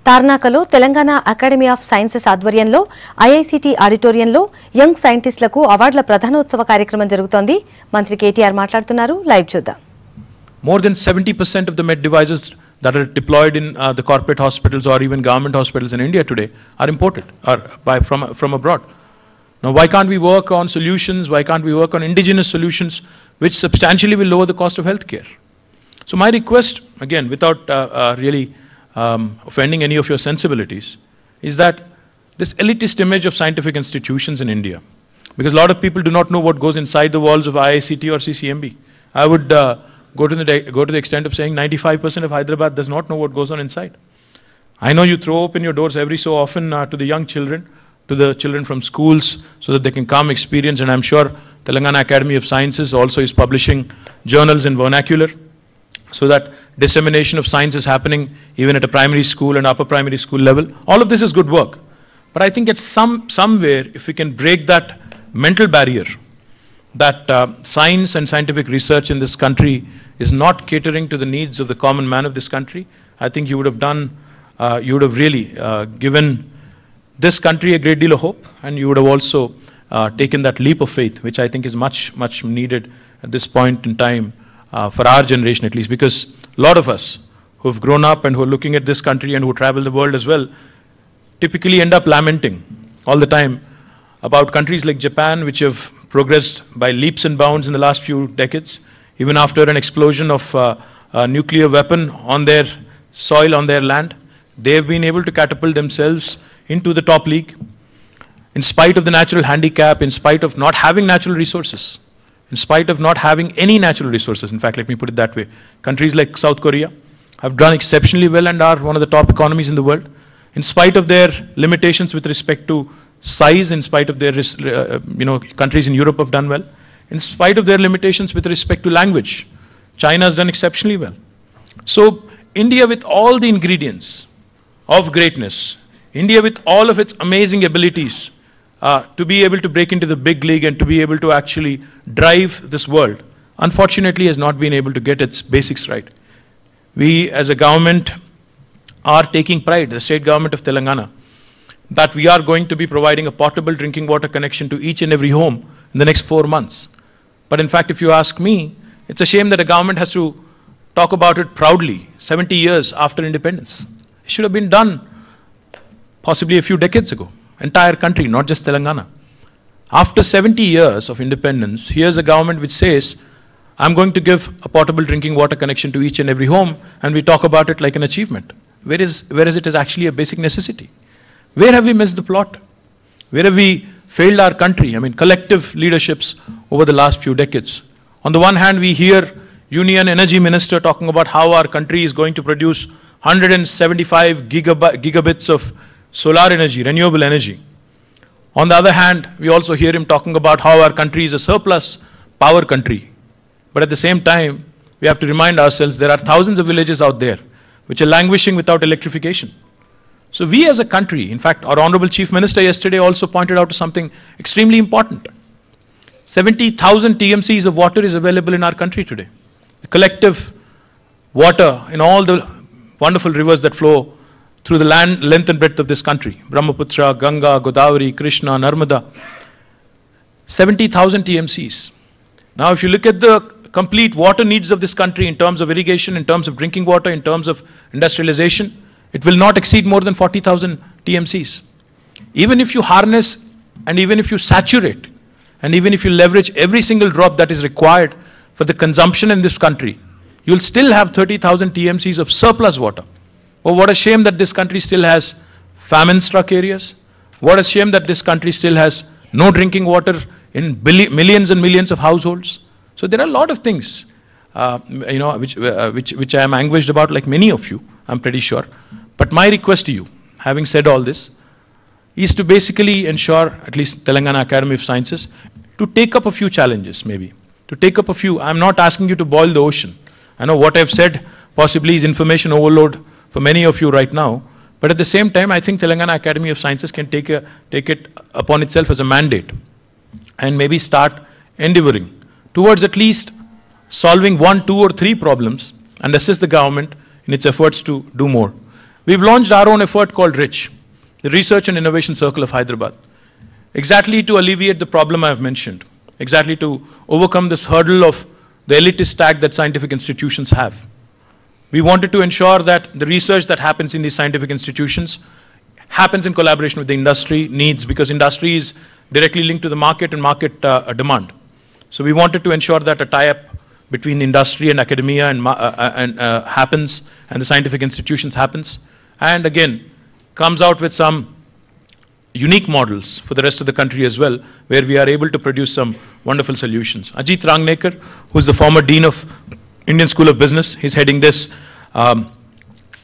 తార్నాకలో Telangana academy of sciences ఆధ్వర్యంలో IICT ఆడిటోరియంలో young సైంటిస్టులకు అవార్డుల ప్రధానోత్సవ కార్యక్రమం జరుగుతోంది. మంత్రి కేటీఆర్ మాట్లాడుతున్నారు. లైవ్ చూద్దాం. More than 70% of the med devices that are deployed in the corporate hospitals or even government hospitals in India today are imported or from abroad. Now, why can't we work on solutions? Why can't we work on indigenous solutions which substantially will lower the cost of healthcare? So my request, again, without really offending any of your sensibilities, is that this elitist image of scientific institutions in India, because a lot of people do not know what goes inside the walls of IICT or CCMB. I would go to the extent of saying 95% of Hyderabad does not know what goes on inside. I know you throw open your doors every so often to the young children, to the children from schools, so that they can come experience, and I'm sure Telangana Academy of Sciences also is publishing journals in vernacular, so that dissemination of science is happening even at a primary school and upper primary school level. All of this is good work. But I think at somewhere, if we can break that mental barrier, that science and scientific research in this country is not catering to the needs of the common man of this country, I think you would have really given this country a great deal of hope, and you would have also taken that leap of faith, which I think is much, much needed at this point in time for our generation at least, because a lot of us who have grown up and who are looking at this country and who travel the world as well, typically end up lamenting all the time about countries like Japan, which have progressed by leaps and bounds in the last few decades, even after an explosion of a nuclear weapon on their soil, on their land. They have been able to catapult themselves into the top league, in spite of the natural handicap, in spite of not having natural resources, in spite of not having any natural resources. In fact, let me put it that way. Countries like South Korea have done exceptionally well and are one of the top economies in the world, in spite of their limitations with respect to size, in spite of their, countries in Europe have done well, in spite of their limitations with respect to language. China has done exceptionally well. So India, with all the ingredients of greatness, India with all of its amazing abilities to be able to break into the big league and to be able to actually drive this world, unfortunately has not been able to get its basics right. We as a government are taking pride, the state government of Telangana, that we are going to be providing a portable drinking water connection to each and every home in the next 4 months. But in fact, if you ask me, it's a shame that a government has to talk about it proudly 70 years after independence. It should have been done possibly a few decades ago. Entire country, not just Telangana. After 70 years of independence, here's a government which says, I'm going to give a portable drinking water connection to each and every home, and we talk about it like an achievement. Whereas it is actually a basic necessity. Where have we missed the plot? Where have we failed our country? I mean, collective leaderships over the last few decades. On the one hand, we hear Union Energy Minister talking about how our country is going to produce 175 gigabits of solar energy, renewable energy. On the other hand, we also hear him talking about how our country is a surplus power country. But at the same time, we have to remind ourselves there are thousands of villages out there which are languishing without electrification. So we as a country, in fact, our Honorable Chief Minister yesterday also pointed out to something extremely important. 70,000 TMCs of water is available in our country today. The collective water in all the wonderful rivers that flow through the length and breadth of this country, Brahmaputra, Ganga, Godavari, Krishna, Narmada, 70,000 TMCs. Now, if you look at the complete water needs of this country in terms of irrigation, in terms of drinking water, in terms of industrialization, it will not exceed more than 40,000 TMCs. Even if you harness and even if you saturate and even if you leverage every single drop that is required for the consumption in this country, you'll still have 30,000 TMCs of surplus water. Oh, what a shame that this country still has famine-struck areas. What a shame that this country still has no drinking water in millions and millions of households. So there are a lot of things, which I am anguished about, like many of you, I'm pretty sure. But my request to you, having said all this, is to basically ensure, at least Telangana Academy of Sciences, to take up a few challenges maybe. To take up a few, I'm not asking you to boil the ocean. I know what I've said possibly is information overload for many of you right now. But at the same time, I think Telangana Academy of Sciences can take it upon itself as a mandate and maybe start endeavoring towards at least solving 1, 2 or 3 problems and assist the government in its efforts to do more. We've launched our own effort called RICH, the Research and Innovation Circle of Hyderabad, exactly to alleviate the problem I've mentioned, exactly to overcome this hurdle of the elitist tag that scientific institutions have. We wanted to ensure that the research that happens in these scientific institutions happens in collaboration with the industry needs, because industry is directly linked to the market and market demand. So we wanted to ensure that a tie-up between industry and academia happens, and the scientific institutions happens, and again comes out with some unique models for the rest of the country as well, where we are able to produce some wonderful solutions. Ajit Rangnekar, who is the former Dean of Indian School of Business, he's heading this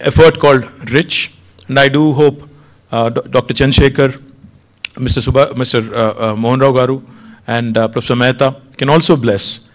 effort called RICH, and I do hope Dr. Chandrasekhar, Mr. Mohan Rao Garu, and Professor Mehta can also bless